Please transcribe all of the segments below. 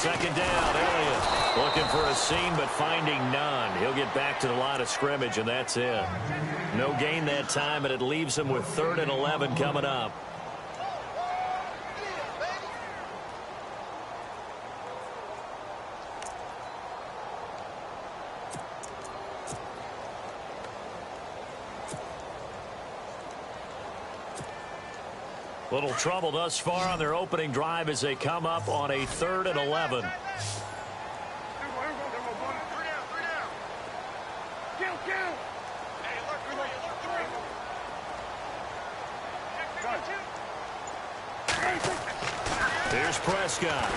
second down, Elliott looking for a seam but finding none. He'll get back to the line of scrimmage, and that's it. No gain that time, and it leaves him with 3rd and 11 coming up. Little trouble thus far on their opening drive as they come up on a 3rd and 11. Here's Prescott.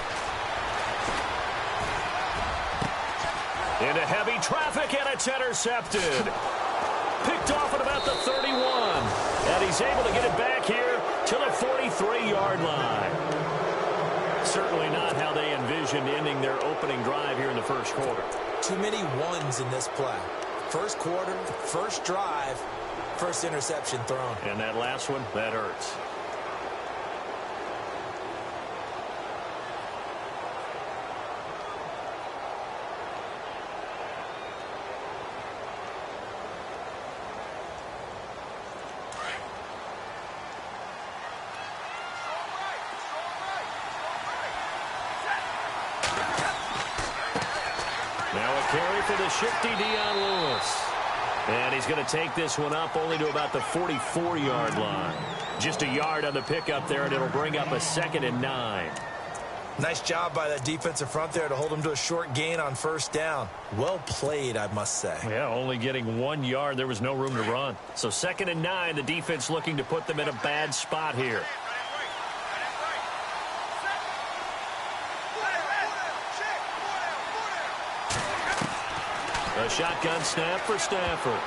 Into heavy traffic, and it's intercepted. Picked off at about the 31. And he's able to get it back here to the 43-yard line. Certainly not how they envisioned ending their opening drive here in the first quarter. Too many ones in this play. First quarter, first drive, first interception thrown. And that last one, that hurts. Carry for the shifty Dion Lewis. And he's going to take this one up only to about the 44-yard line. Just a yard on the pickup there, and it'll bring up a 2nd and 9. Nice job by that defensive front there to hold him to a short gain on first down. Well played, I must say. Yeah, only getting 1 yard. There was no room to run. So 2nd and 9, the defense looking to put them in a bad spot here. A shotgun snap for Stafford.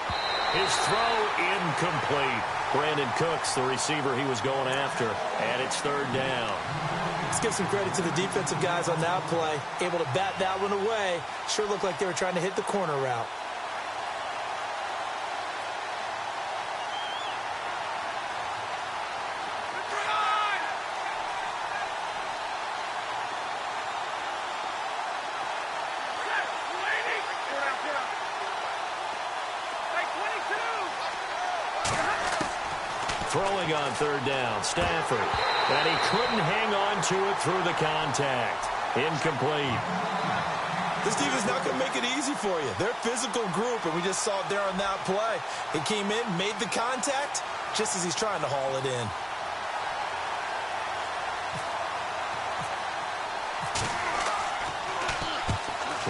His throw incomplete. Brandon Cooks, the receiver he was going after, and it's 3rd down. Let's give some credit to the defensive guys on that play. Able to bat that one away. Sure looked like they were trying to hit the corner route. Throwing on 3rd down, Stafford. And he couldn't hang on to it through the contact. Incomplete. This defense not going to make it easy for you. They're a physical group, and we just saw it there on that play. He came in, made the contact, just as he's trying to haul it in.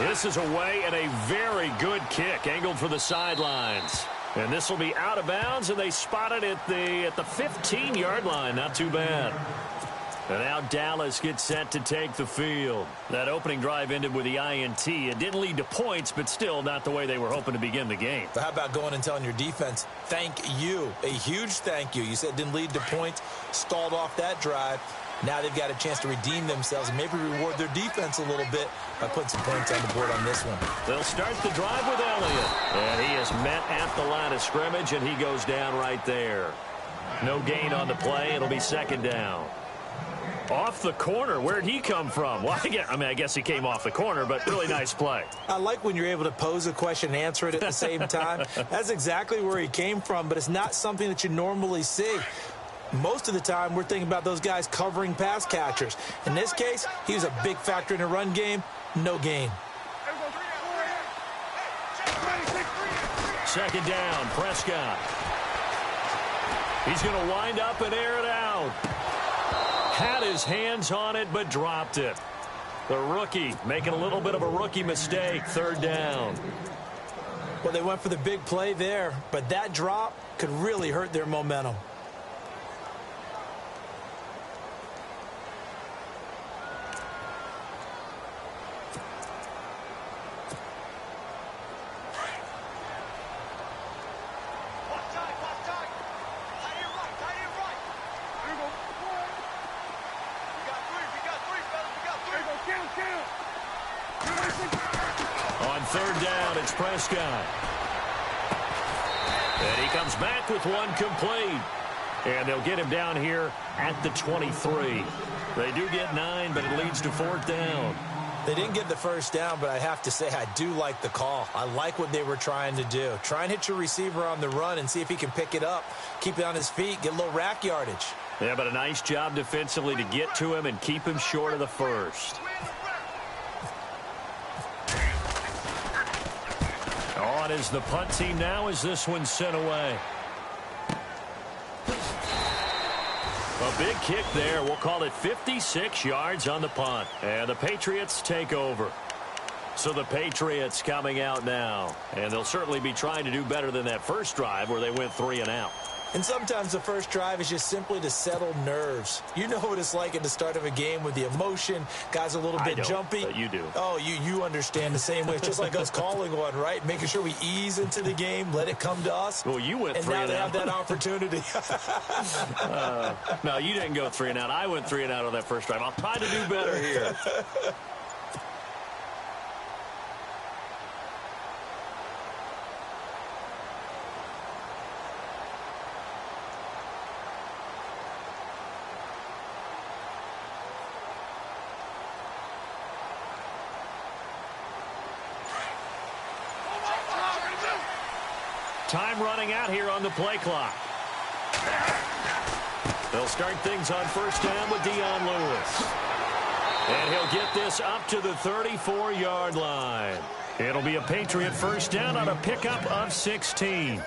This is away and a very good kick, angled for the sidelines. And this will be out of bounds, and they spot it at the 15-yard line. Not too bad. And now Dallas gets set to take the field. That opening drive ended with the INT. It didn't lead to points, but still not the way they were hoping to begin the game. But how about going and telling your defense, thank you, a huge thank you. You said it didn't lead to points, stalled off that drive. Now they've got a chance to redeem themselves and maybe reward their defense a little bit by putting some points on the board on this one. They'll start the drive with Elliott. And he is met at the line of scrimmage, and he goes down right there. No gain on the play. It'll be 2nd down. Off the corner. Where'd he come from? Well, I guess he came off the corner, but really nice play. I like when you're able to pose a question and answer it at the same time. That's exactly where he came from, but it's not something that you normally see. Most of the time, we're thinking about those guys covering pass catchers. In this case, he was a big factor in the run game. No gain. 2nd down, Prescott. He's going to wind up and air it out. Had his hands on it, but dropped it. The rookie making a little bit of a rookie mistake. 3rd down. Well, they went for the big play there, but that drop could really hurt their momentum. On 3rd down, it's Prescott. And he comes back with one complete. And they'll get him down here at the 23. They do get 9, but it leads to 4th down. They didn't get the first down, but I have to say I do like the call. I like what they were trying to do. Try and hit your receiver on the run and see if he can pick it up, keep it on his feet, get a little rack yardage. Yeah, but a nice job defensively to get to him and keep him short of the first. On is the punt team now as this one's sent away. A big kick there. We'll call it 56 yards on the punt. And the Patriots take over. So the Patriots coming out now. And they'll certainly be trying to do better than that first drive where they went 3 and out. And sometimes the first drive is just simply to settle nerves. You know what it's like at the start of a game with the emotion. Guys a little bit jumpy. But you do. Oh, you understand the same way. It's just like us calling one, right? Making sure we ease into the game, let it come to us. Well, you went 3 and out. And now they have that opportunity. No, you didn't go 3 and out. I went 3 and out on that first drive. I'll try to do better here. Time running out here on the play clock. They'll start things on first down with Dion Lewis. And he'll get this up to the 34-yard line. It'll be a Patriot first down on a pickup of 16.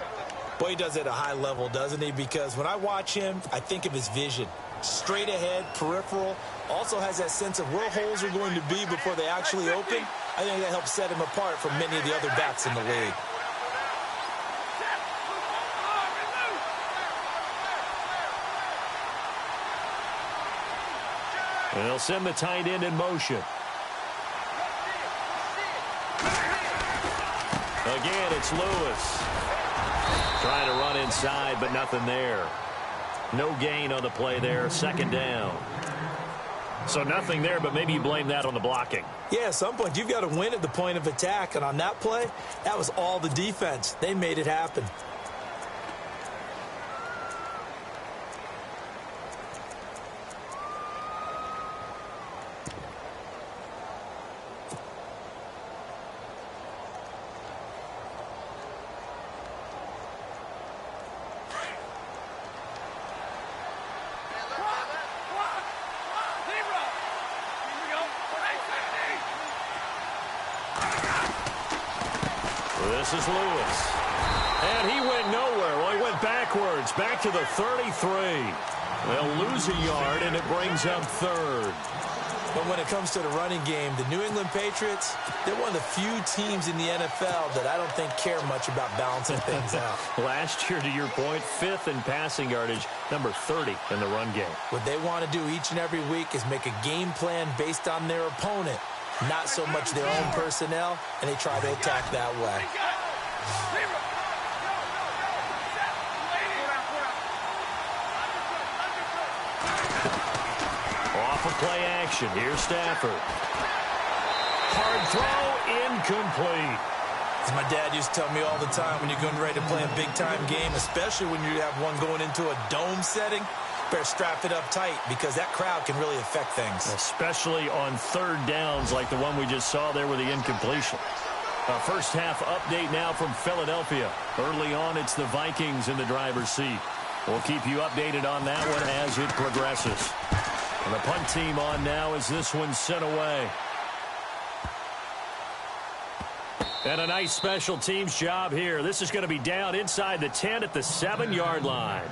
Boy, he does it at a high level, doesn't he? Because when I watch him, I think of his vision. Straight ahead, peripheral. Also has that sense of where holes are going to be before they actually open. I think that helps set him apart from many of the other backs in the league. And they'll send the tight end in motion. Again, it's Lewis. Trying to run inside, but nothing there. No gain on the play there. Second down. So nothing there, but maybe you blame that on the blocking. Yeah, at some point, you've got to win at the point of attack. And on that play, that was all the defense. They made it happen. This is Lewis. And he went nowhere. Well, he went backwards, back to the 33. They'll lose a yard, and it brings up third. But when it comes to the running game, the New England Patriots, they're one of the few teams in the NFL that I don't think care much about balancing things out. Last year, to your point, 5th in passing yardage, number 30 in the run game. What they want to do each and every week is make a game plan based on their opponent, not so much their own personnel, and they try to attack that way. Off of play action. Here's Stafford. Hard throw, incomplete. As my dad used to tell me all the time, when you're going ready to play a big-time game, especially when you have one going into a dome setting, better strap it up tight because that crowd can really affect things. Especially on third downs like the one we just saw there with the incompletion. A first half update now from Philadelphia. Early on, it's the Vikings in the driver's seat. We'll keep you updated on that one as it progresses. And the punt team on now as this one's sent away. And a nice special teams job here. This is going to be down inside the 10 at the 7-yard line.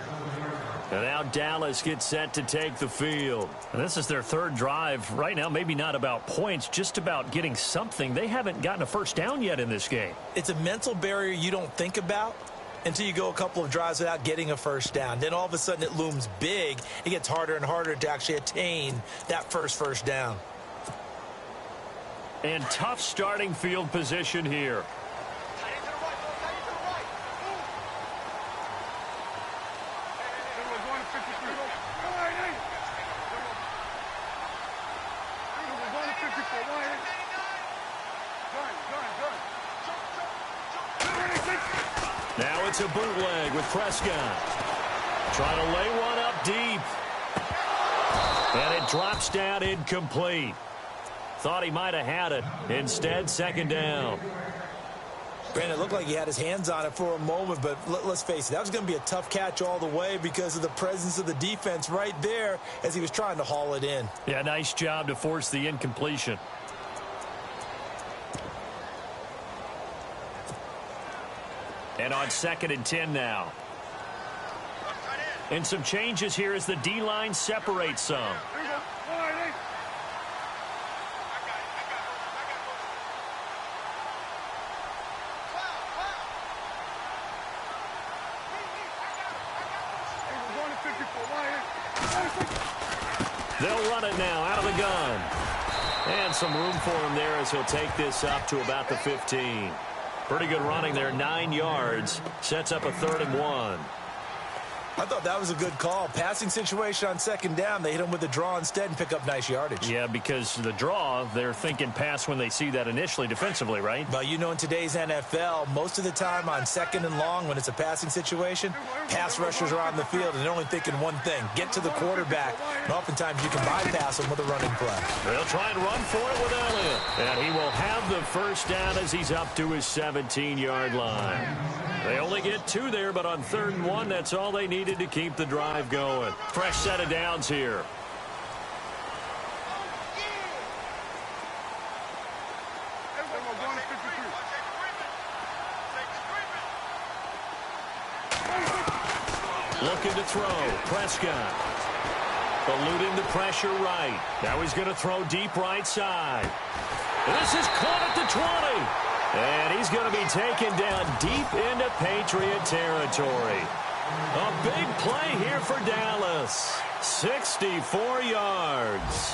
And now Dallas gets set to take the field. And this is their third drive. Right now, maybe not about points, just about getting something. They haven't gotten a first down yet in this game. It's a mental barrier you don't think about until you go a couple of drives without getting a first down. Then all of a sudden it looms big. It gets harder and harder to actually attain that first down. And tough starting field position here. Now it's a bootleg with Prescott. Trying to lay one up deep. And it drops down incomplete. Thought he might have had it. Instead, second down. Brandon, it looked like he had his hands on it for a moment, but let's face it, that was going to be a tough catch all the way because of the presence of the defense right there as he was trying to haul it in. Yeah, nice job to force the incompletion. And on 2nd and 10 now. And some changes here as the D-line separates some. They'll run it now out of the gun. And some room for him there as he'll take this up to about the 15. Pretty good running there, 9 yards. Sets up a 3rd and 1. I thought that was a good call. Passing situation on 2nd down. They hit him with a draw instead and pick up nice yardage. Yeah, because the draw, they're thinking pass when they see that initially defensively, right? But you know, in today's NFL, most of the time on 2nd and long, when it's a passing situation, pass rushers are on the field and they're only thinking one thing, get to the quarterback. And oftentimes you can bypass them with a running play. They'll try and run for it with Elliott. And he will have the first down as he's up to his 17-yard line. They only get 2 there, but on 3rd and 1, that's all they needed to keep the drive going. Fresh set of downs here. Looking to throw. Prescott. Eluding the pressure right. Now he's going to throw deep right side. This is caught at the 20. And he's going to be taken down deep into Patriot territory. A big play here for Dallas. 64 yards.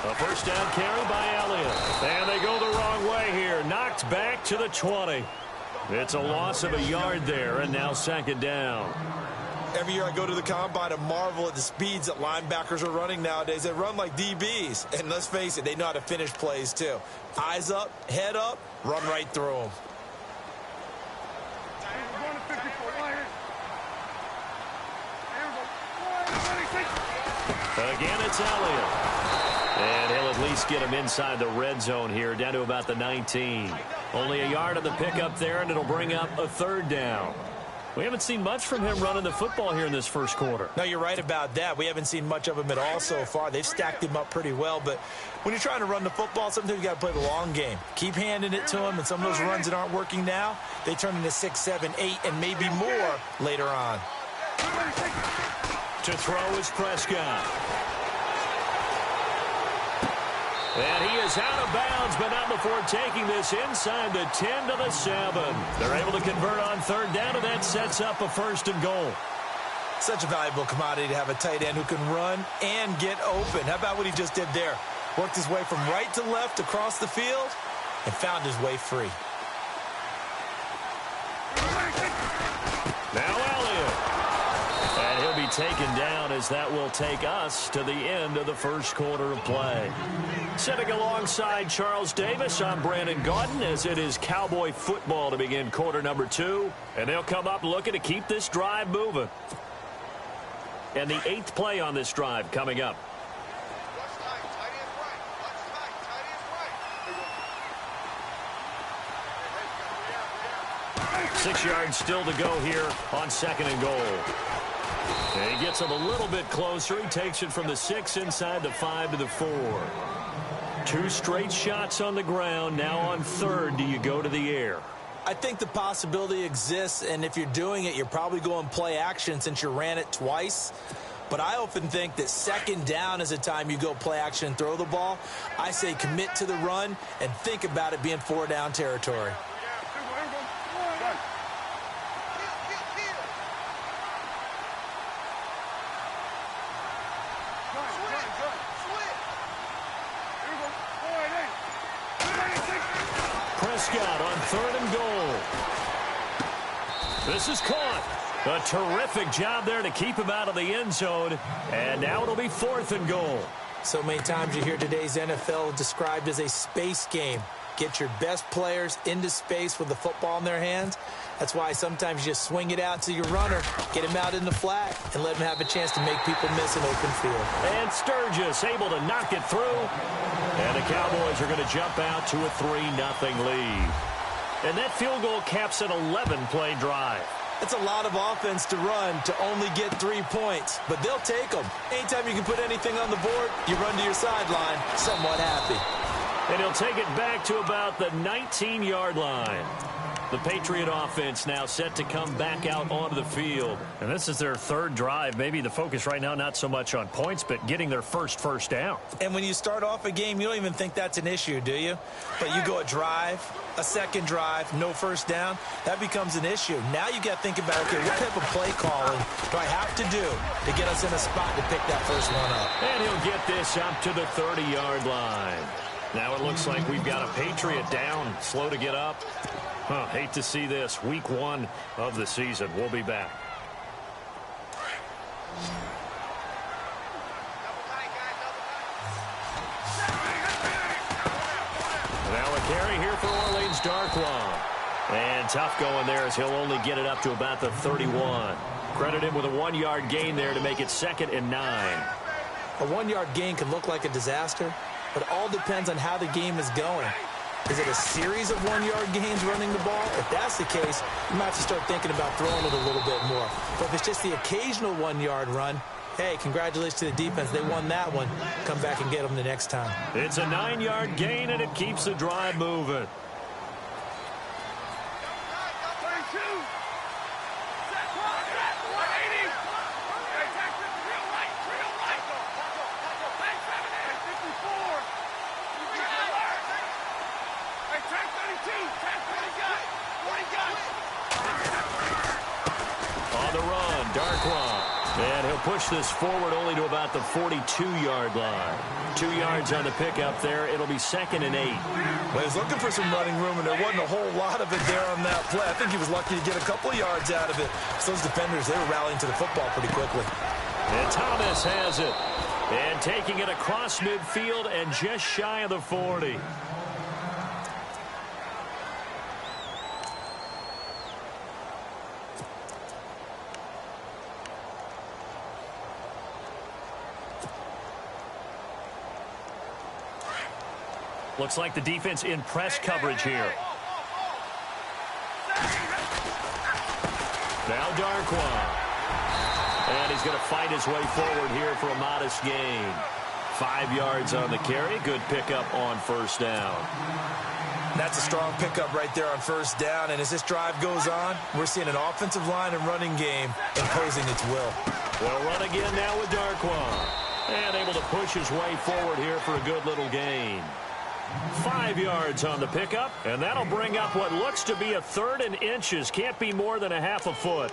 A first down carry by Elliott. And they go the wrong way here. Knocked back to the 20. It's a loss of a yard there, and now 2nd down. Every year I go to the combine and marvel at the speeds that linebackers are running nowadays. They run like DBs. And let's face it, they know how to finish plays too. Eyes up, head up, run right through them. Again, it's Elliott. And he'll at least get him inside the red zone here, down to about the 19. Only a yard on the pickup there, and it'll bring up a 3rd down. We haven't seen much from him running the football here in this first quarter. No, you're right about that. We haven't seen much of him at all so far. They've stacked him up pretty well, but when you're trying to run the football, sometimes you got to play the long game. Keep handing it to him, and some of those runs that aren't working now, they turn into 6, 7, 8, and maybe more later on. To throw is Prescott. And he is out of bounds, but not before taking this inside the 10 to the 7. They're able to convert on 3rd down, and that sets up a 1st and goal. Such a valuable commodity to have a tight end who can run and get open. How about what he just did there? Worked his way from right to left across the field and found his way free. Now Elliott. And he'll be taken down as that will take us to the end of the first quarter of play. Sitting alongside Charles Davis, I'm Brandon Gaudin as it is Cowboy football to begin quarter number 2. And they'll come up looking to keep this drive moving. And the 8th play on this drive coming up. 6 yards still to go here on 2nd and goal. And he gets him a little bit closer. He takes it from the 6 inside the 5 to the 4. 2 straight shots on the ground. Now on 3rd, do you go to the air? I think the possibility exists, and if you're doing it, you're probably going play action since you ran it twice. But I often think that 2nd down is a time you go play action and throw the ball. I say commit to the run and think about it being 4 down territory. Prescott on 3rd and goal. This is caught. A terrific job there to keep him out of the end zone. And now it'll be 4th and goal. So many times you hear today's NFL described as a space game. get your best players into space with the football in their hands. That's why sometimes you just swing it out to your runner, get him out in the flat, and let him have a chance to make people miss an open field. And Sturgis able to knock it through. And the Cowboys are going to jump out to a 3-0 lead. And that field goal caps an 11-play drive. It's a lot of offense to run to only get 3 points, but they'll take them. Anytime you can put anything on the board, you run to your sideline somewhat happy. And he'll take it back to about the 19-yard line. The Patriot offense now set to come back out onto the field. And this is their third drive. Maybe the focus right now not so much on points, but getting their first down. And when you start off a game, you don't even think that's an issue, do you? But you go a drive, a second drive, no first down, that becomes an issue. Now you got to think about, okay, what type of play calling do I have to do to get us in a spot to pick that first one up? And he'll get this up to the 30-yard line. Now it looks like we've got a Patriot down, slow to get up. Hate to see this. Week 1 of the season. We'll be back. Now a carry here for Orleans Darkwa. And tough going there as he'll only get it up to about the 31. Credit him with a 1-yard gain there to make it 2nd and 9. A 1-yard gain can look like a disaster, but it all depends on how the game is going. Is it a series of 1-yard gains running the ball? If that's the case, you might have to start thinking about throwing it a little bit more. But if it's just the occasional 1-yard run, hey, congratulations to the defense. They won that one. Come back and get them the next time. It's a 9-yard gain, and it keeps the drive moving. And he'll push this forward only to about the 42-yard line. 2 yards on the pickup there. It'll be 2nd and 8. Well, he was looking for some running room, and there wasn't a whole lot of it there on that play. I think he was lucky to get a couple of yards out of it. So those defenders, they were rallying to the football pretty quickly. And Thomas has it. And taking it across midfield and just shy of the 40. Looks like the defense in press coverage here. Now Darkwa. And he's going to fight his way forward here for a modest gain. 5 yards on the carry. Good pickup on first down. That's a strong pickup right there on first down. And as this drive goes on, we're seeing an offensive line and running game imposing its will. They'll run again now with Darkwa. And able to push his way forward here for a good little gain. 5 yards on the pickup, and that'll bring up what looks to be a 3rd and inches. Can't be more than a half a foot.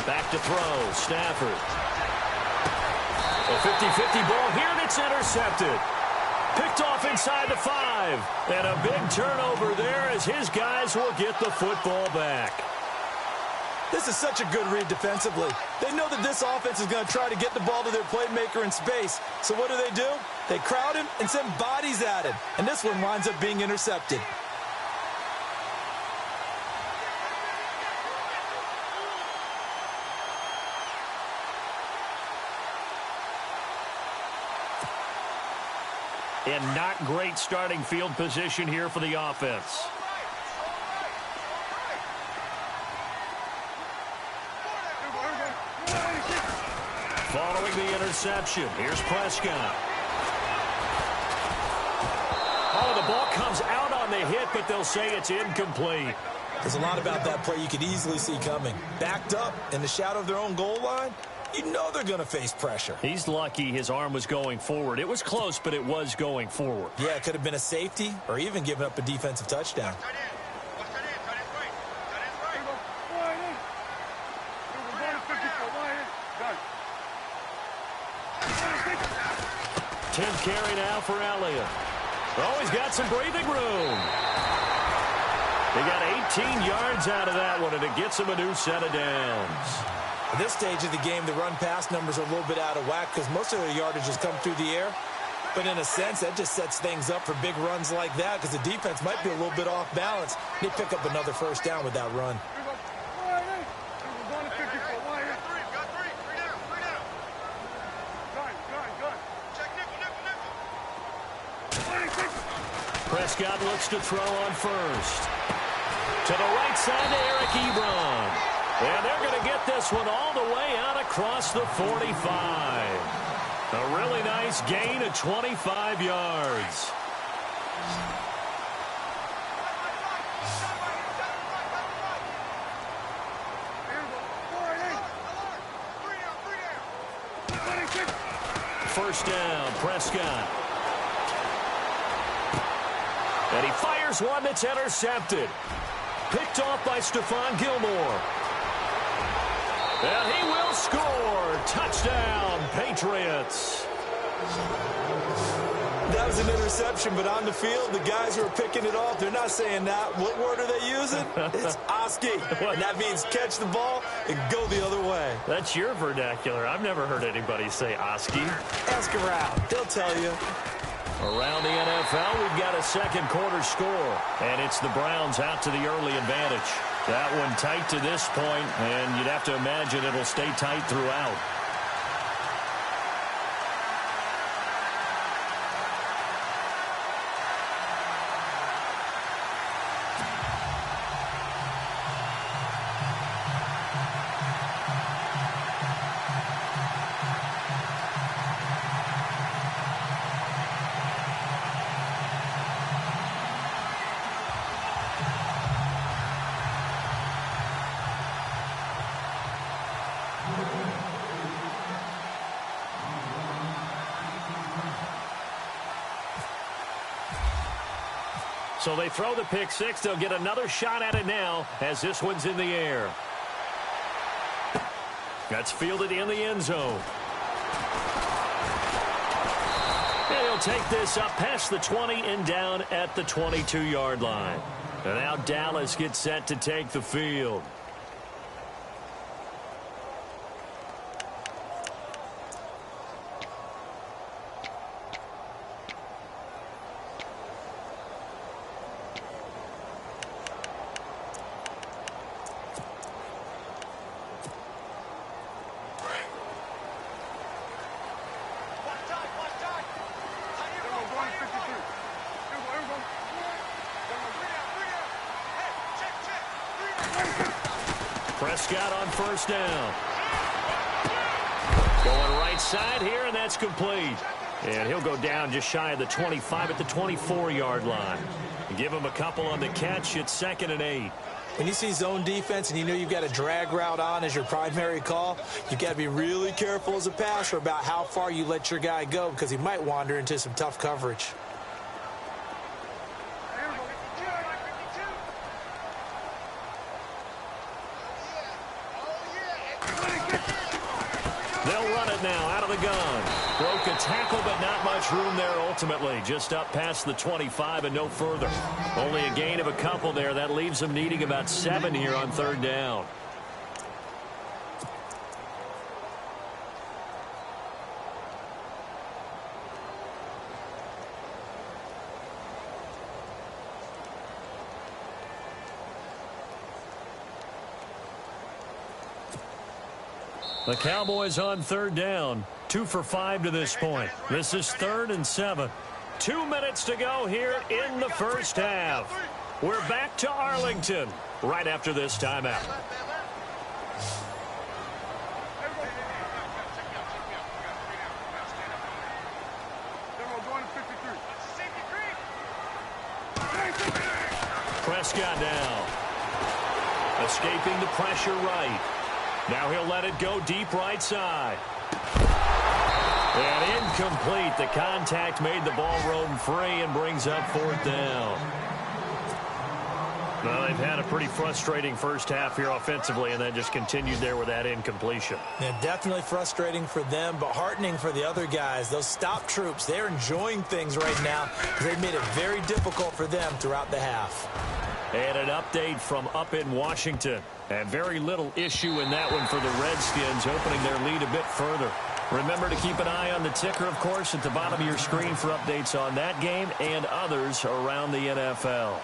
Back to throw, Stafford. A 50-50 ball here, and it's intercepted. Picked off inside the 5. And a big turnover there as his guys will get the football back. This is such a good read defensively. They know that this offense is going to try to get the ball to their playmaker in space. So what do? They crowd him and send bodies at him. And this one winds up being intercepted. And not great starting field position here for the offense. Following the interception, here's Prescott. Oh, the ball comes out on the hit, but they'll say it's incomplete. There's a lot about that play you could easily see coming. Backed up in the shadow of their own goal line, you know they're going to face pressure. He's lucky his arm was going forward. It was close, but it was going forward. Yeah, it could have been a safety or even given up a defensive touchdown. Tenth carry now for Elliott. Oh, he's got some breathing room. They got 18 yards out of that one, and it gets him a new set of downs. At this stage of the game, the run-pass numbers are a little bit out of whack because most of their yardage has come through the air. But in a sense, that just sets things up for big runs like that because the defense might be a little bit off balance. They pick up another first down with that run. Prescott looks to throw on first. To the right side to Eric Ebron. And they're going to get this one all the way out across the 45. A really nice gain of 25 yards. First down, Prescott. And he fires one that's intercepted. Picked off by Stephon Gilmore. And he will score. Touchdown, Patriots. That was an interception, but on the field, the guys who are picking it off, they're not saying that. What word are they using? It's Oski. And that means catch the ball and go the other way. That's your vernacular. I've never heard anybody say Oski. Ask around. They'll tell you. Around the NFL, we've got a second quarter score. And it's the Browns out to the early advantage. That one tight to this point, and you'd have to imagine it'll stay tight throughout. So they throw the pick six. They'll get another shot at it now as this one's in the air. That's fielded in the end zone. And he'll take this up past the 20 and down at the 22-yard line. And now Dallas gets set to take the field. Prescott on first down. Going right side here, and that's complete. And he'll go down just shy of the 25 at the 24-yard line. Give him a couple on the catch. It's 2nd and 8. When you see zone defense and you know you've got a drag route on as your primary call, you've got to be really careful as a passer about how far you let your guy go because he might wander into some tough coverage. They'll run it now out of the gun. Broke a tackle, but not much room there ultimately. Just up past the 25 and no further. Only a gain of a couple there. That leaves them needing about 7 here on 3rd down. The Cowboys on 3rd down. 2 for 5 to this point. This is 3rd and 7. 2 minutes to go here in the first half. We're back to Arlington right after this timeout. Prescott now. Escaping the pressure right. Now he'll let it go deep right side. And incomplete. The contact made the ball roam free and brings up 4th down. Well, they've had a pretty frustrating first half here offensively, and then just continued there with that incompletion. Yeah, definitely frustrating for them, but heartening for the other guys. Those stop troops, they're enjoying things right now because they've made it very difficult for them throughout the half. And an update from up in Washington. And very little issue in that one for the Redskins, opening their lead a bit further. Remember to keep an eye on the ticker, of course, at the bottom of your screen for updates on that game and others around the NFL.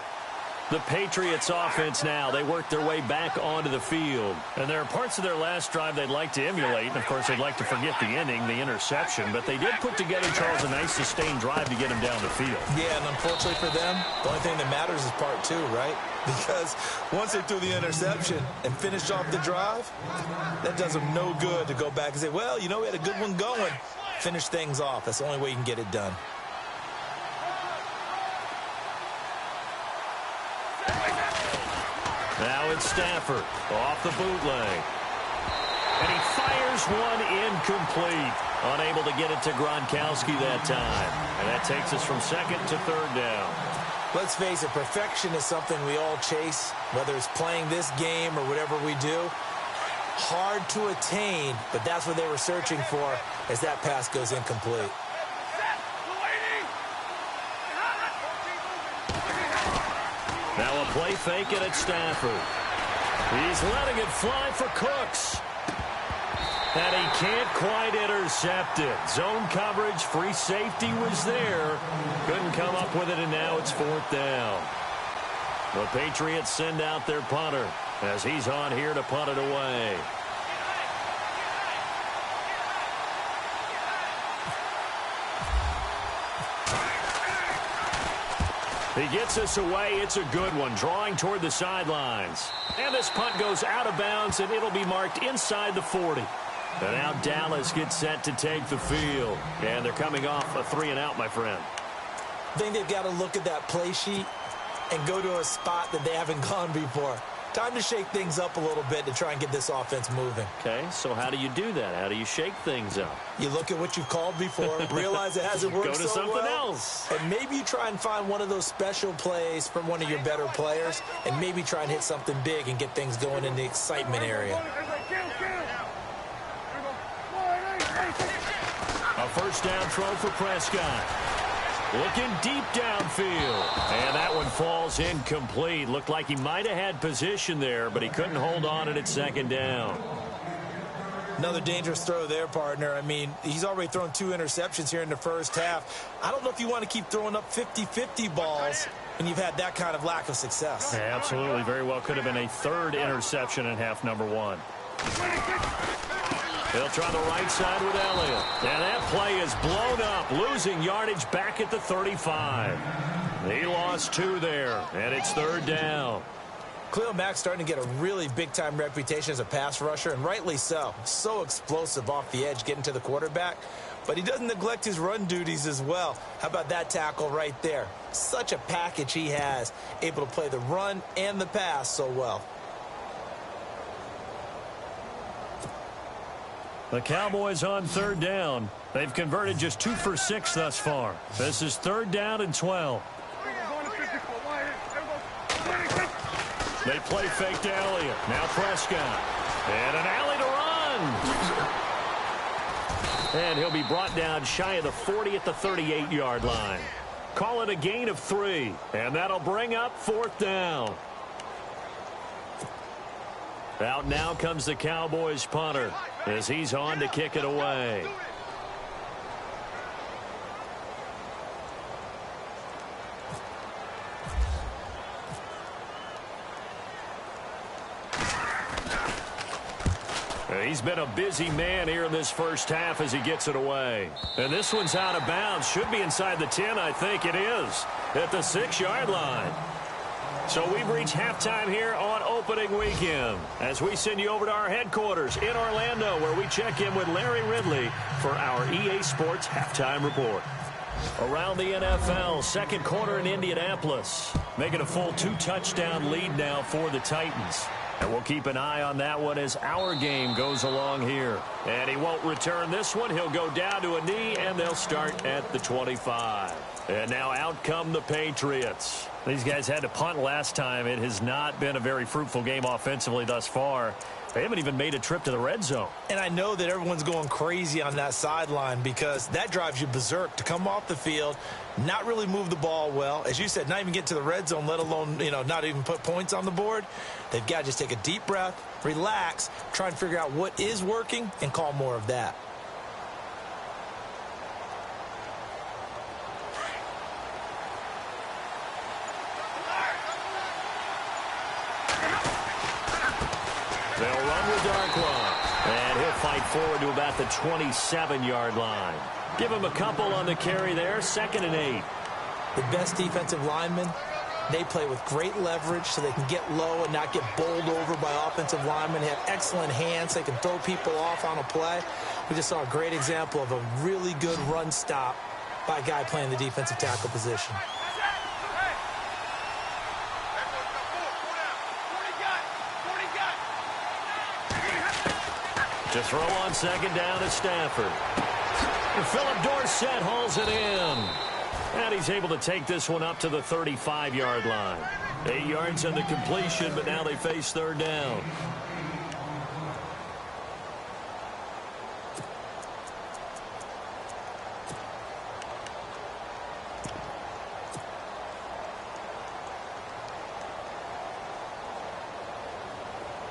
The Patriots offense now, they work their way back onto the field. And there are parts of their last drive they'd like to emulate. And, of course, they'd like to forget the ending, the interception. But they did put together, Charles, a nice sustained drive to get them down the field. Yeah, and unfortunately for them, the only thing that matters is part 2, right? Because once they threw the interception and finished off the drive, that does them no good to go back and say, well, you know, we had a good one going. Finish things off. That's the only way you can get it done. Now it's Stafford off the bootleg. And he fires one incomplete. Unable to get it to Gronkowski that time. And that takes us from 2nd to 3rd down. Let's face it, perfection is something we all chase, whether it's playing this game or whatever we do. Hard to attain, but that's what they were searching for as that pass goes incomplete. Now a play fake it at Stafford. He's letting it fly for Cooks. And he can't quite intercept it. Zone coverage, free safety was there. Couldn't come up with it, and now it's 4th down. The Patriots send out their punter as he's on here to punt it away. He gets us away. It's a good one, drawing toward the sidelines. And this punt goes out of bounds, and it'll be marked inside the 40. And now Dallas gets set to take the field. And they're coming off a 3-and-out, my friend. I think they've got to look at that play sheet and go to a spot that they haven't gone before. Time to shake things up a little bit to try and get this offense moving. Okay, so how do you do that? How do you shake things up? You look at what you've called before, realize it hasn't worked Go to so something well, else. and maybe you try and find one of those special plays from one of your better players, and maybe try and hit something big and get things going in the excitement area. A first down throw for Prescott. Looking deep downfield. And that one falls incomplete. Looked like he might have had position there, but he couldn't hold on at 2nd down. Another dangerous throw there, partner. I mean, he's already thrown 2 interceptions here in the first half. I don't know if you want to keep throwing up 50-50 balls when you've had that kind of lack of success. Yeah, absolutely. Very well could have been a 3rd interception in half number 1. He'll try the right side with Elliott. And that play is blown up, losing yardage back at the 35. He lost 2 there, and it's 3rd down. Khalil Mack's starting to get a really big-time reputation as a pass rusher, and rightly so. So explosive off the edge getting to the quarterback. But he doesn't neglect his run duties as well. How about that tackle right there? Such a package he has, able to play the run and the pass so well. The Cowboys on 3rd down. They've converted just 2 for 6 thus far. This is 3rd down and 12. They play fake to Elliott. Now Prescott. And an alley to run. And he'll be brought down shy of the 40 at the 38-yard line. Call it a gain of 3. And that'll bring up 4th down. Out now comes the Cowboys punter as he's on to kick it away. He's been a busy man here in this first half as he gets it away. And this one's out of bounds. Should be inside the 10, I think it is, at the 6-yard line. So we've reached halftime here on opening weekend as we send you over to our headquarters in Orlando, where we check in with Larry Ridley for our EA Sports Halftime Report. Around the NFL, second quarter in Indianapolis, making a full 2-touchdown lead now for the Titans. And we'll keep an eye on that one as our game goes along here. And he won't return this one. He'll go down to a knee, and they'll start at the 25. And now out come the Patriots. These guys had to punt last time. It has not been a very fruitful game offensively thus far. They haven't even made a trip to the red zone. And I know that everyone's going crazy on that sideline because that drives you berserk to come off the field, not really move the ball well. As you said, not even get to the red zone, let alone, not even put points on the board. They've got to just take a deep breath, relax, try and figure out what is working, and call more of that. They'll run with Darkwa, and he'll fight forward to about the 27-yard line. Give him a couple on the carry there, 2nd and 8. The best defensive linemen, they play with great leverage so they can get low and not get bowled over by offensive linemen. They have excellent hands. They can throw people off on a play. We just saw a great example of a really good run stop by a guy playing the defensive tackle position. To throw on 2nd down is Stafford. And Philip Dorsett hauls it in. And he's able to take this one up to the 35-yard line. 8 yards on the completion, but now they face 3rd down.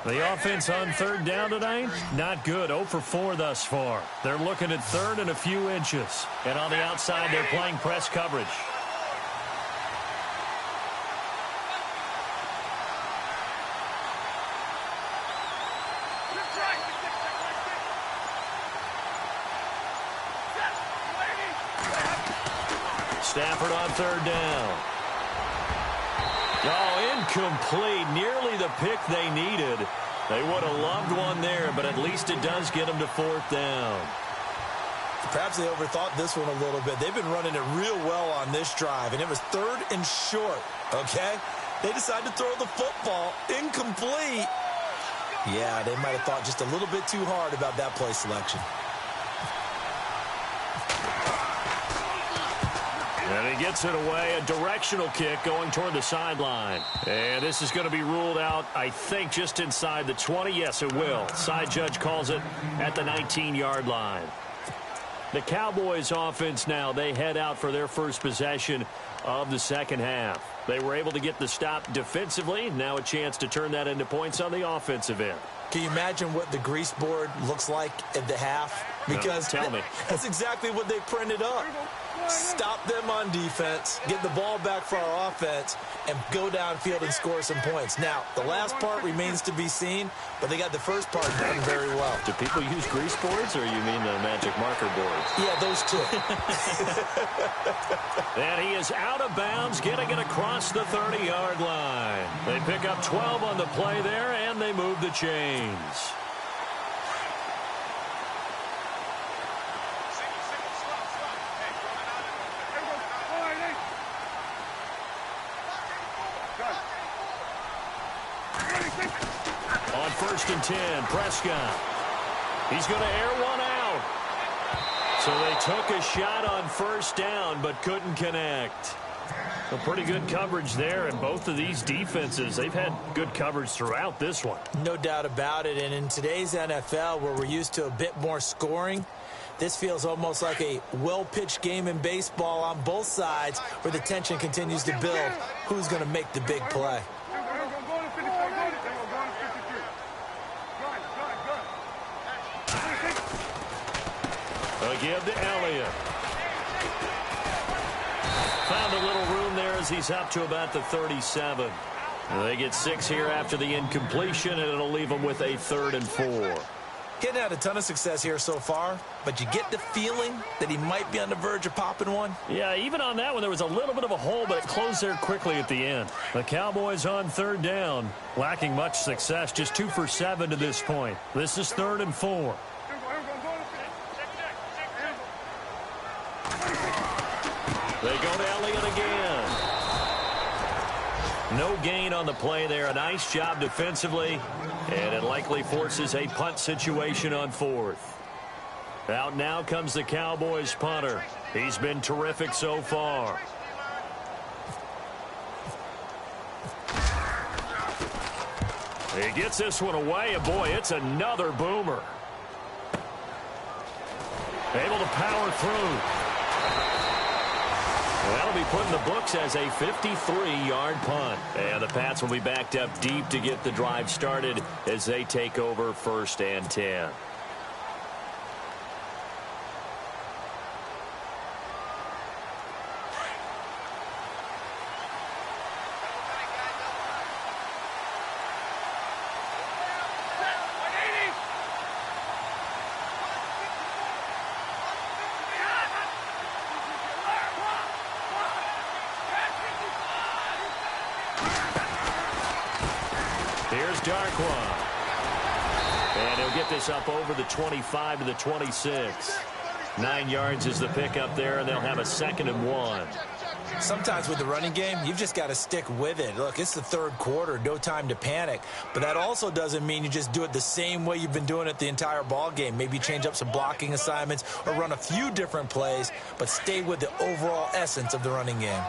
The offense on 3rd down tonight, not good. 0 for 4 thus far. They're looking at 3rd and a few inches. And on the outside, they're playing press coverage. Stafford on 3rd down. Oh, incomplete. Nearly the pick they needed. They would have loved one there, but at least it does get them to 4th down. Perhaps they overthought this one a little bit. They've been running it real well on this drive, and it was 3rd and short, okay? They decided to throw the football incomplete. Yeah, they might have thought just a little bit too hard about that play selection. And he gets it away, a directional kick going toward the sideline. And this is going to be ruled out, I think, just inside the 20. Yes, it will. Side judge calls it at the 19-yard line. The Cowboys offense now, they head out for their first possession of the 2nd half. They were able to get the stop defensively. Now a chance to turn that into points on the offensive end. Can you imagine what the grease board looks like at the half? Because tell me. That's exactly what they printed up. Stop them on defense, get the ball back for our offense, and go downfield and score some points. Now, the last part remains to be seen, but they got the first part done very well. Do people use grease boards, or you mean the magic marker boards? Yeah, those two. And he is out of bounds, getting it across the 30-yard line. They pick up 12 on the play there, and they move the chains. On 1st and 10, Prescott. He's going to air one out. So they took a shot on 1st down, but couldn't connect. A pretty good coverage there, and both of these defenses, they've had good coverage throughout this one. No doubt about it, and in today's NFL, where we're used to a bit more scoring, this feels almost like a well-pitched game in baseball on both sides where the tension continues to build. Who's going to make the big play? A give to Elliott. Found a little room there as he's up to about the 37. They get 6 here after the incompletion, and it'll leave them with a 3rd and 4. Getting had a ton of success here so far, but you get the feeling that he might be on the verge of popping one. Yeah, even on that one, there was a little bit of a hole, but it closed there quickly at the end. The Cowboys on 3rd down, lacking much success, just 2 for 7 to this point. This is 3rd and 4. They go to Elliott again. No gain on the play there. A nice job defensively, and it likely forces a punt situation on 4th. Out now comes the Cowboys punter. He's been terrific so far. He gets this one away, and boy, it's another boomer. Able to power through. That'll be put in the books as a 53-yard punt. And the Pats will be backed up deep to get the drive started as they take over 1st and 10. Here's Darkwa. And he'll get this up over the 25 to the 26. 9 yards is the pickup there, and they'll have a 2nd and 1. Sometimes with the running game, you've just got to stick with it. Look, it's the 3rd quarter, no time to panic. But that also doesn't mean you just do it the same way you've been doing it the entire ball game. Maybe change up some blocking assignments or run a few different plays, but stay with the overall essence of the running game.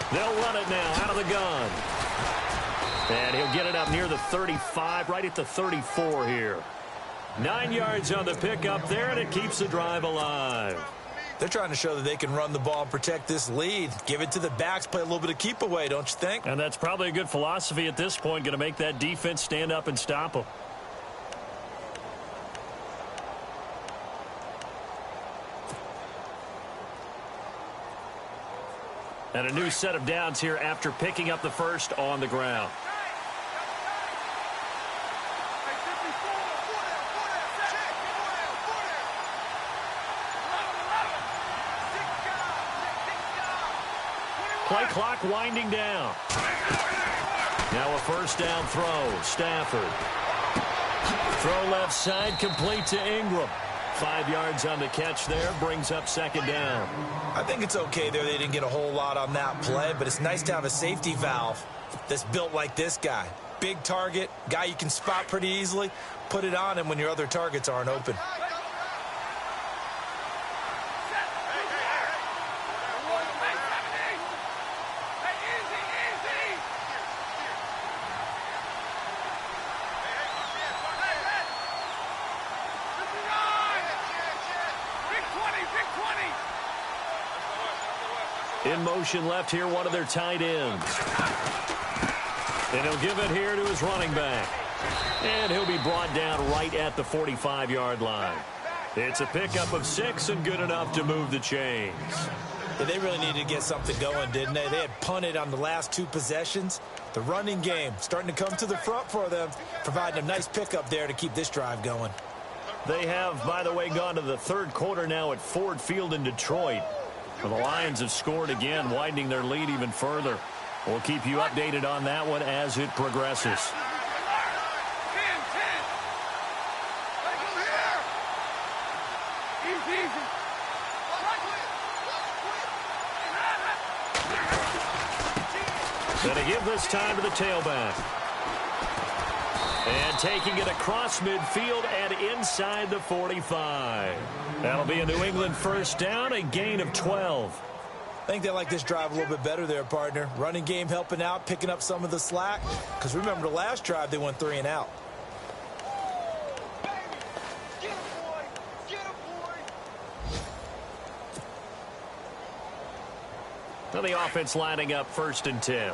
They'll run it now out of the gun. And he'll get it up near the 35, right at the 34 here. 9 yards on the pickup there, and it keeps the drive alive. They're trying to show that they can run the ball and protect this lead. Give it to the backs, play a little bit of keep away, don't you think? And that's probably a good philosophy at this point, going to make that defense stand up and stop them. And a new set of downs here after picking up the first on the ground. Play clock winding down. Now a 1st down throw. Stafford. Throw left side, complete to Ingram. 5 yards on the catch there, brings up 2nd down. I think it's okay there. They didn't get a whole lot on that play, but it's nice to have a safety valve that's built like this guy. Big target, guy you can spot pretty easily. Put it on him when your other targets aren't open. In motion left here, one of their tight ends. And he'll give it here to his running back. And he'll be brought down right at the 45-yard line. It's a pickup of 6 and good enough to move the chains. Yeah, they really needed to get something going, didn't they? They had punted on the last 2 possessions. The running game starting to come to the front for them, providing a nice pickup there to keep this drive going. They have, by the way, gone to the 3rd quarter now at Ford Field in Detroit. Well, the Lions have scored again, widening their lead even further. We'll keep you updated on that one as it progresses. Going to give this time to the tailback. And taking it across midfield and inside the 45. That'll be a New England 1st down, a gain of 12. I think they like this drive a little bit better there, partner. Running game helping out, picking up some of the slack. Because remember, the last drive, they went 3 and out. Now the offense lining up 1st and 10.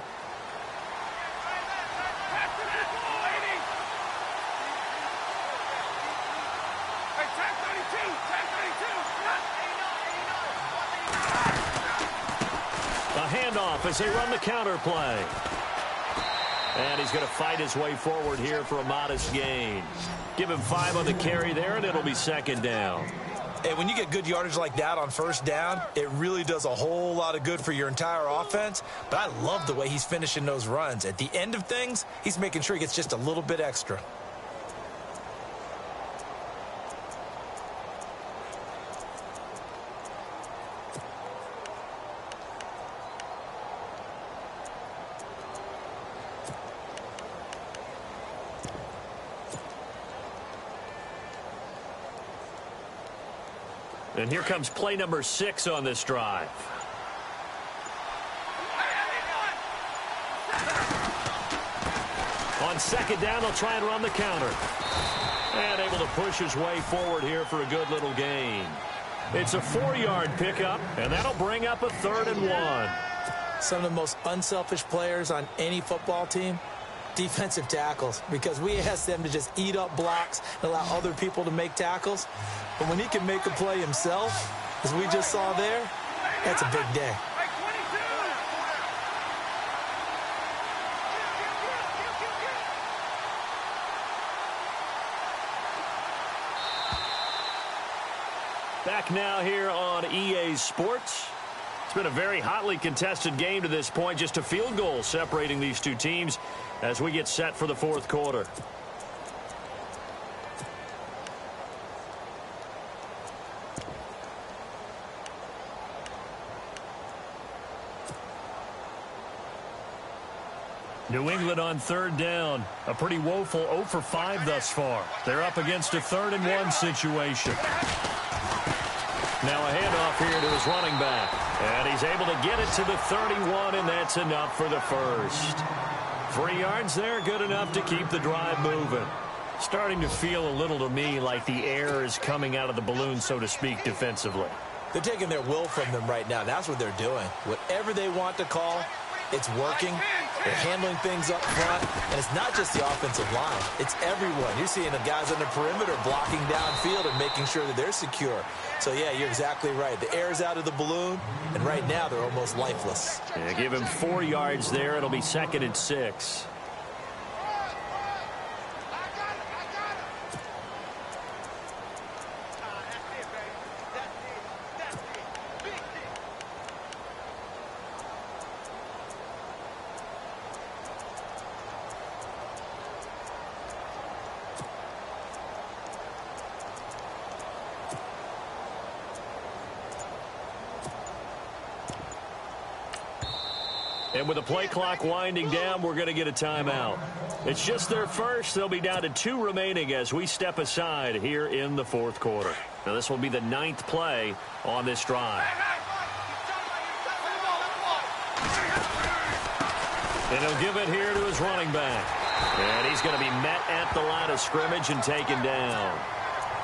Handoff as they run the counter play. And he's going to fight his way forward here for a modest gain. Give him 5 on the carry there, and it'll be 2nd down. And when you get good yardage like that on first down, it really does a whole lot of good for your entire offense. But I love the way he's finishing those runs. At the end of things, he's making sure he gets just a little bit extra. And here comes play number 6 on this drive. On second down, they'll try and run the counter. And able to push his way forward here for a good little gain. It's a 4-yard pickup, and that'll bring up a 3rd and 1. Some of the most unselfish players on any football team, defensive tackles, because we ask them to just eat up blocks and allow other people to make tackles. But when he can make a play himself, as we just saw there, that's a big day. Back now here on EA Sports. It's been a very hotly contested game to this point. Just a field goal separating these two teams as we get set for the 4th quarter. New England on 3rd down. A pretty woeful 0 for 5 thus far. They're up against a 3rd and 1 situation. Now a handoff here to his running back. And he's able to get it to the 31, and that's enough for the first. 3 yards there, good enough to keep the drive moving. Starting to feel a little to me like the air is coming out of the balloon, so to speak, defensively. They're taking their will from them right now. That's what they're doing. Whatever they want to call, it's working. They're handling things up front. And it's not just the offensive line. It's everyone. You're seeing the guys on the perimeter blocking downfield and making sure that they're secure. So, yeah, you're exactly right. The air is out of the balloon, and right now they're almost lifeless. Yeah, give him 4 yards there. It'll be 2nd and 6. And with the play clock winding down, we're going to get a timeout. It's just their first. They'll be down to 2 remaining as we step aside here in the 4th quarter. Now, this will be the 9th play on this drive. And he'll give it here to his running back. And he's going to be met at the line of scrimmage and taken down.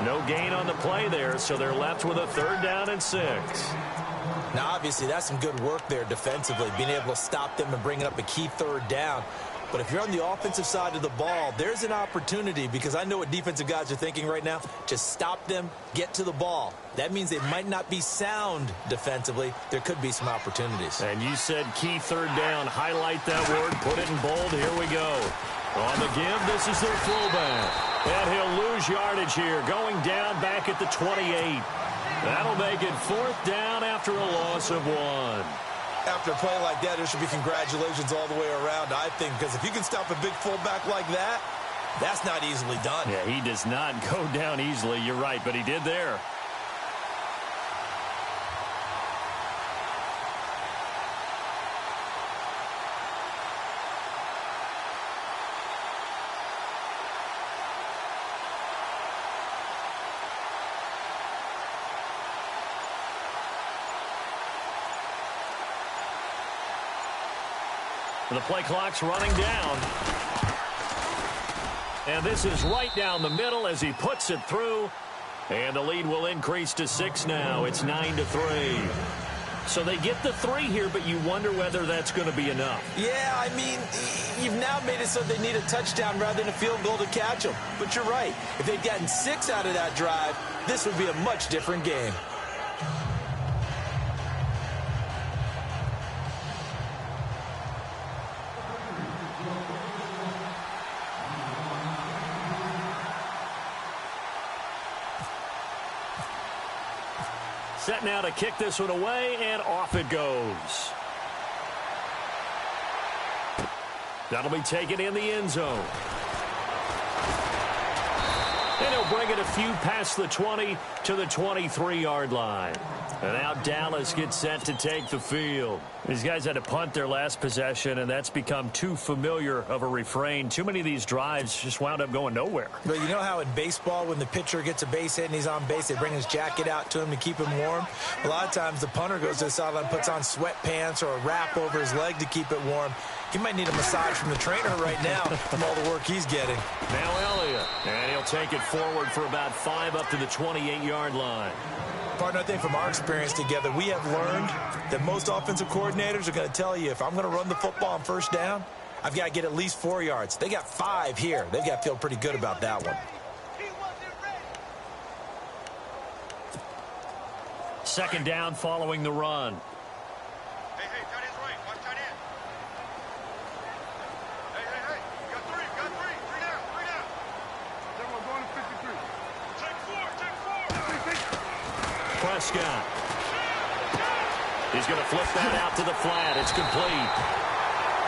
No gain on the play there, so they're left with a 3rd down and 6. Now, obviously, that's some good work there defensively, being able to stop them and bringing up a key 3rd down. But if you're on the offensive side of the ball, there's an opportunity, because I know what defensive guys are thinking right now. Just stop them, get to the ball. That means they might not be sound defensively. There could be some opportunities. And you said key 3rd down. Highlight that word. Put it in bold. Here we go. On the give, this is their fullback. And he'll lose yardage here, going down back at the 28. That'll make it 4th down after a loss of 1. After a play like that, there should be congratulations all the way around, I think, because if you can stop a big fullback like that, that's not easily done. Yeah, he does not go down easily. You're right, but he did there. The play clock's running down. And this is right down the middle as he puts it through. And the lead will increase to 6 now. It's 9-3. So they get the 3 here, but you wonder whether that's going to be enough. Yeah, I mean, you've now made it so they need a touchdown rather than a field goal to catch them. But you're right. If they'd gotten 6 out of that drive, this would be a much different game. Set now to kick this one away, and off it goes. That'll be taken in the end zone. And he'll bring it a few past the 20 to the 23-yard line. And now Dallas gets set to take the field. These guys had to punt their last possession, and that's become too familiar of a refrain. Too many of these drives just wound up going nowhere. But you know how in baseball, when the pitcher gets a base hit and he's on base, they bring his jacket out to him to keep him warm? A lot of times the punter goes to the sideline, puts on sweatpants or a wrap over his leg to keep it warm. He might need a massage from the trainer right now from all the work he's getting. Now Elliott, and he'll take it forward for about 5 up to the 28-yard line. Partner, I think from our experience together, we have learned that most offensive coordinators are going to tell you, if I'm going to run the football on first down, I've got to get at least 4 yards. They got 5 here. They've got to feel pretty good about that one. Second down following the run. Prescott. He's going to flip that out to the flat. It's complete.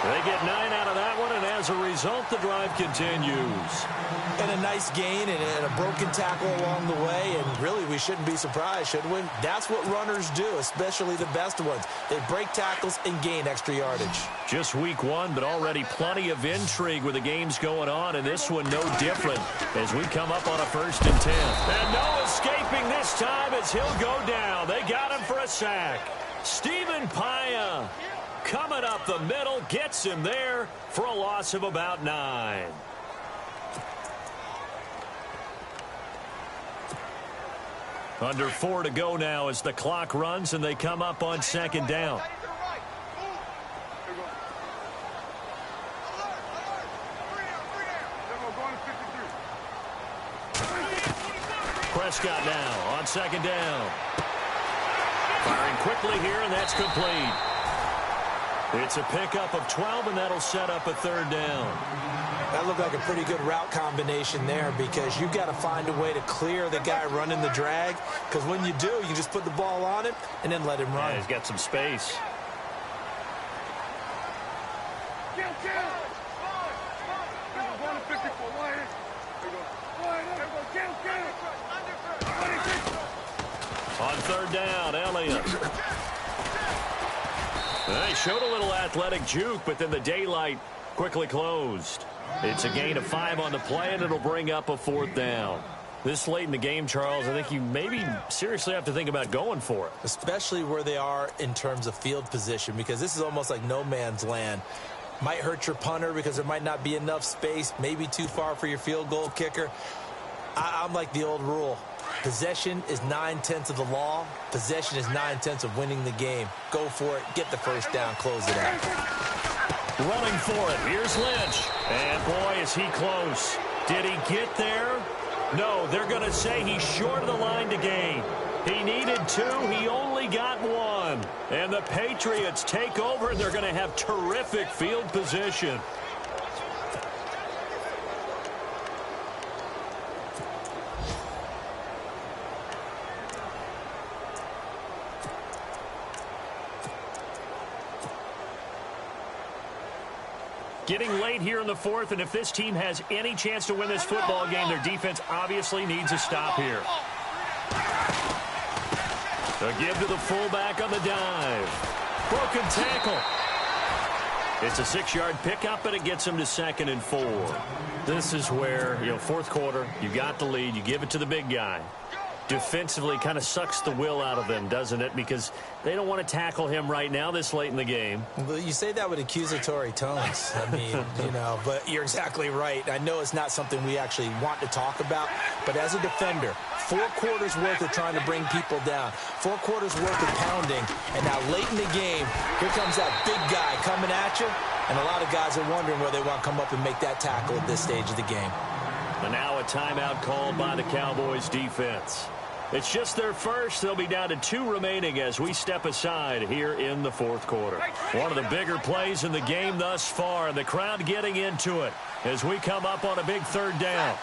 They get 9 out of that one, and as a result, the drive continues. And a nice gain and a broken tackle along the way, and really we shouldn't be surprised, should we? That's what runners do, especially the best ones. They break tackles and gain extra yardage. Just week 1, but already plenty of intrigue with the games going on, and this one no different as we come up on a 1st and 10. And no escaping this time as he'll go down. They got him for a sack. Stephen Paya coming up the middle, gets him there for a loss of about 9. Under 4 to go now as the clock runs, and they come up on 2nd down. Prescott now on 2nd down. Firing quickly here, and that's complete. It's a pickup of 12, and that'll set up a 3rd down. That looked like a pretty good route combination there, because you've got to find a way to clear the guy running the drag, because when you do, you can just put the ball on him and then let him run. Yeah, he's got some space. On 3rd down, Elliott. They showed a little athletic juke, but then the daylight quickly closed. It's a gain of 5 on the play, and it'll bring up a 4th down. This late in the game, Charles, I think you maybe seriously have to think about going for it. Especially where they are in terms of field position, because this is almost like no man's land. Might hurt your punter because there might not be enough space, maybe too far for your field goal kicker. I'm like the old rule. Possession is 9/10 of the law. Possession is 9/10 of winning the game. Go for it. Get the 1st down. Close it out. Running for it. Here's Lynch. And, boy, is he close. Did he get there? No, they're going to say he's short of the line to gain. He needed 2. He only got 1. And the Patriots take over, and they're going to have terrific field position. Getting late here in the 4th, and if this team has any chance to win this football game, their defense obviously needs a stop here. A give to the fullback on the dive. Broken tackle. It's a 6-yard pickup, and it gets him to 2nd and 4. This is where, 4th quarter, you got the lead, you give it to the big guy. Defensively kind of sucks the will out of them, doesn't it? Because they don't want to tackle him right now this late in the game. Well, you say that with accusatory tones. I mean, but you're exactly right. I know it's not something we actually want to talk about, but as a defender, 4 quarters worth of trying to bring people down, 4 quarters worth of pounding, and now late in the game, here comes that big guy coming at you, and a lot of guys are wondering where they want to come up and make that tackle at this stage of the game. And now a timeout called by the Cowboys defense. It's just their first. They'll be down to 2 remaining as we step aside here in the 4th quarter. One of the bigger plays in the game thus far, and the crowd getting into it as we come up on a big 3rd down.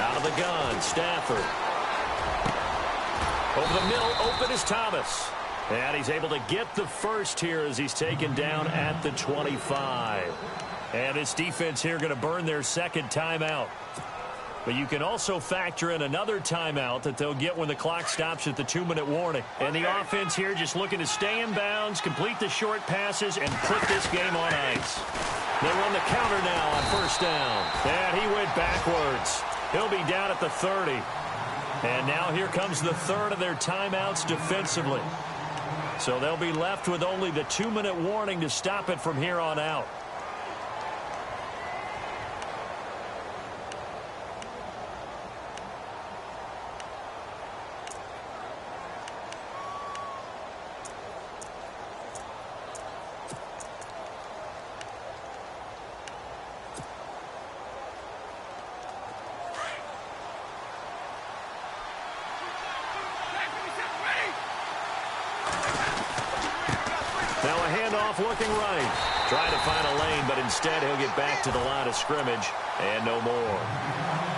Out of the gun, Stafford. Over the middle, open is Thomas. And he's able to get the first here as he's taken down at the 25. And this defense here going to burn their second timeout. But you can also factor in another timeout that they'll get when the clock stops at the 2-minute warning. And the offense here just looking to stay in bounds, complete the short passes, and put this game on ice. They run the counter now on first down. And he went backwards. He'll be down at the 30. And now here comes the third of their timeouts defensively. So they'll be left with only the 2-minute warning to stop it from here on out. Looking right. Trying to find a lane, but instead he'll get back to the line of scrimmage and no more.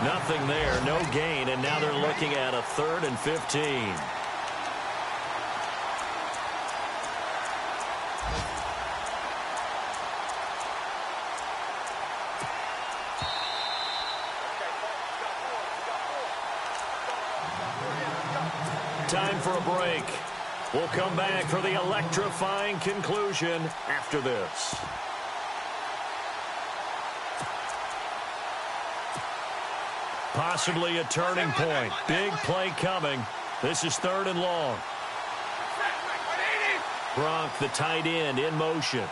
Nothing there, no gain, and now they're looking at a 3rd and 15. Time for a break. We'll come back for the electrifying conclusion after this. Possibly a turning point. Big play coming. This is 3rd and long. Gronk, the tight end, in motion.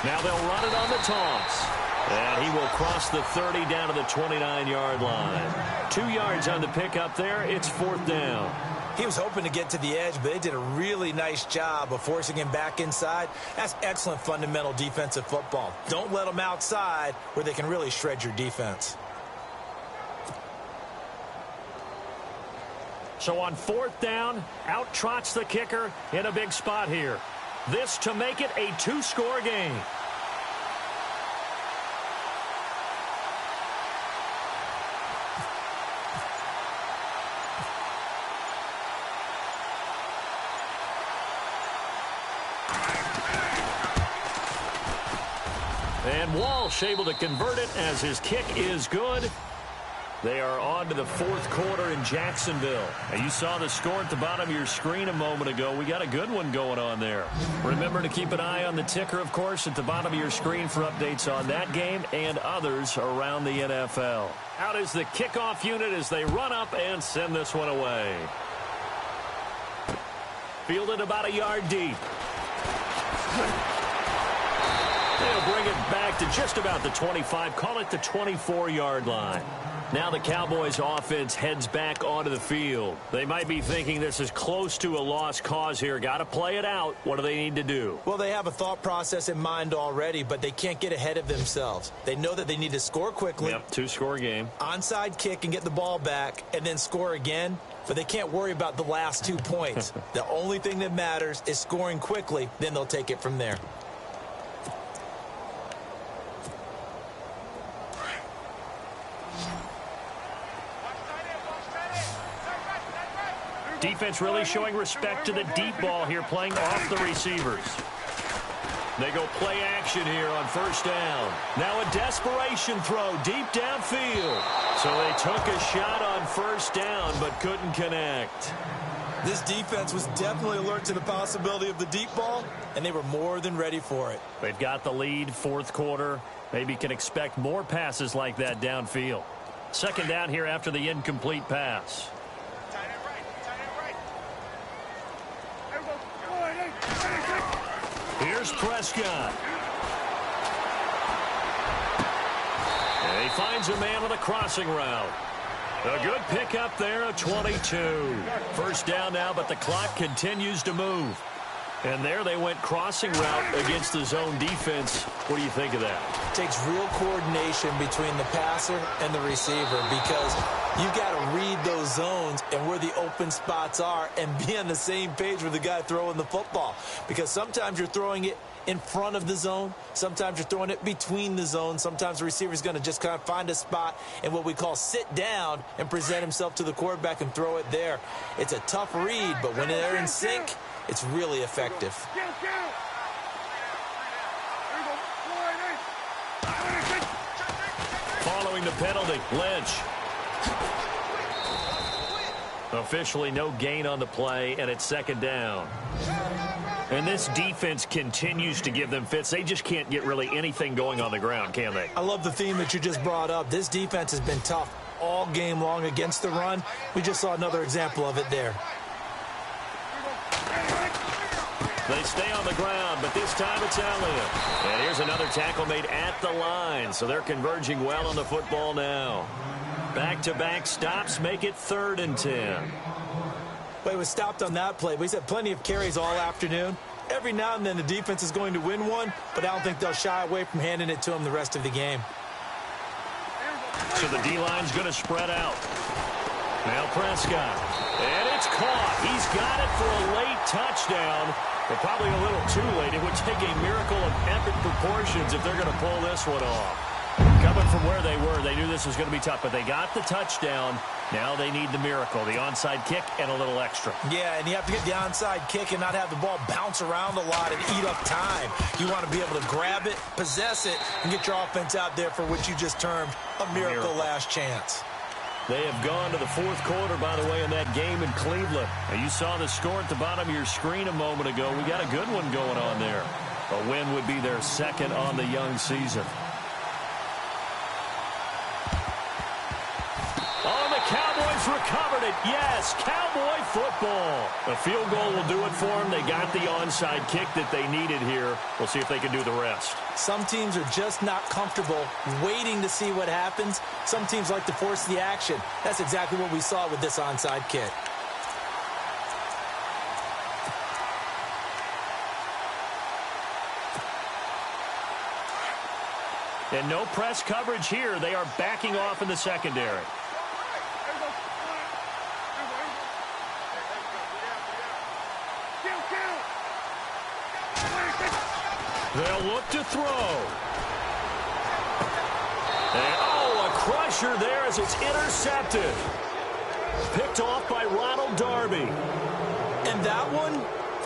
Now they'll run it on the toss. And he will cross the 30 down to the 29-yard line. 2 yards on the pickup there. It's 4th down. He was hoping to get to the edge, but they did a really nice job of forcing him back inside. That's excellent fundamental defensive football. Don't let them outside where they can really shred your defense. So on 4th down, out trots the kicker in a big spot here. This to make it a 2-score game. And Walsh able to convert it as his kick is good. They are on to the 4th quarter in Jacksonville. Now you saw the score at the bottom of your screen a moment ago. We got a good one going on there. Remember to keep an eye on the ticker, of course, at the bottom of your screen for updates on that game and others around the NFL. Out is the kickoff unit as they run up and send this one away. Fielded about a yard deep. They'll bring it back to just about the 25, call it the 24-yard line. Now the Cowboys offense heads back onto the field. They might be thinking this is close to a lost cause here. Got to play it out. What do they need to do? Well, they have a thought process in mind already, but they can't get ahead of themselves. They know that they need to score quickly. Yep, 2-score game. Onside kick and get the ball back and then score again. But they can't worry about the last 2 points. The only thing that matters is scoring quickly. Then they'll take it from there. Defense really showing respect to the deep ball here, playing off the receivers. They go play action here on 1st down. Now a desperation throw deep downfield. So they took a shot on 1st down but couldn't connect. This defense was definitely alert to the possibility of the deep ball, and they were more than ready for it. They've got the lead, 4th quarter. Maybe can expect more passes like that downfield. 2nd down here after the incomplete pass. Here's Prescott. And he finds a man on a crossing route. A good pickup there of 22. 1st down now, but the clock continues to move. And there they went crossing route against the zone defense. What do you think of that? It takes real coordination between the passer and the receiver because you've got to read those zones and where the open spots are and be on the same page with the guy throwing the football. Because sometimes you're throwing it in front of the zone. Sometimes you're throwing it between the zones. Sometimes the receiver's going to just kind of find a spot and what we call sit down and present himself to the quarterback and throw it there. It's a tough read, but when they're in sync, it's really effective. Following the penalty, Lynch. Officially no gain on the play, and it's second down. And this defense continues to give them fits. They just can't get really anything going on the ground, can they? I love the theme that you just brought up. This defense has been tough all game long against the run. We just saw another example of it there. They stay on the ground, but this time it's Elliott. And here's another tackle made at the line, so they're converging well on the football now. Back-to-back stops make it 3rd and 10. Well, he was stopped on that play, but he's had plenty of carries all afternoon. Every now and then the defense is going to win one, but I don't think they'll shy away from handing it to him the rest of the game. So the D-line's going to spread out. Now Prescott. And it's caught. He's got it for a late touchdown, but probably a little too late. It would take a miracle of epic proportions if they're going to pull this one off. Coming from where they were, they knew this was going to be tough, but they got the touchdown. Now they need the miracle, the onside kick and a little extra. Yeah, and you have to get the onside kick and not have the ball bounce around a lot and eat up time. You want to be able to grab it, possess it, and get your offense out there for what you just termed a miracle last chance. They have gone to the 4th quarter, by the way, in that game in Cleveland. Now, you saw the score at the bottom of your screen a moment ago. We got a good one going on there. A win would be their 2nd on the young season. Oh, the Cowboys recovered it. Yes, Cowboy football. A field goal will do it for them. They got the onside kick that they needed here. We'll see if they can do the rest. Some teams are just not comfortable waiting to see what happens. Some teams like to force the action. That's exactly what we saw with this onside kick. And no press coverage here. They are backing off in the secondary. They'll look to throw. And, oh, a crusher there as it's intercepted. Picked off by Ronald Darby. And that one,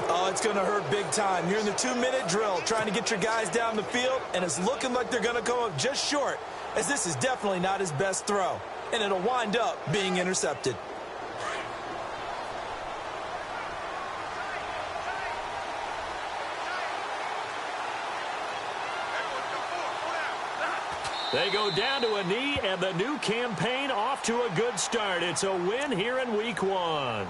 oh, it's going to hurt big time. You're in the 2-minute drill trying to get your guys down the field, and it's looking like they're going to go up just short, as this is definitely not his best throw. And it'll wind up being intercepted. They go down to a knee, and the new campaign off to a good start. It's a win here in Week 1.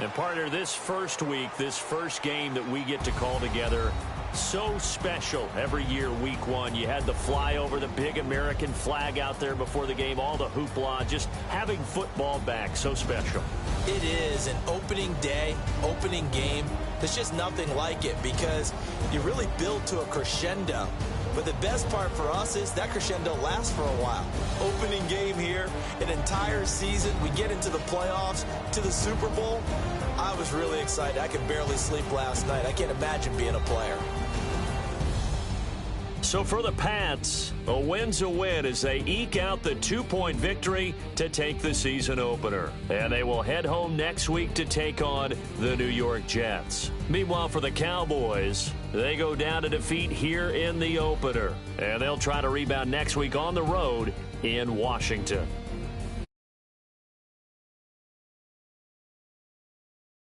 And partner, this first week, this first game that we get to call together, so special every year, Week 1. You had the flyover, the big American flag out there before the game, all the hoopla, just having football back, so special. It is an opening day, opening game. There's just nothing like it because you really build to a crescendo. But the best part for us is that crescendo lasts for a while. Opening game here, an entire season. We get into the playoffs, to the Super Bowl. I was really excited. I could barely sleep last night. I can't imagine being a player. So for the Pats, a win's a win as they eke out the 2-point victory to take the season opener. And they will head home next week to take on the New York Jets. Meanwhile, for the Cowboys, they go down to defeat here in the opener. And they'll try to rebound next week on the road in Washington.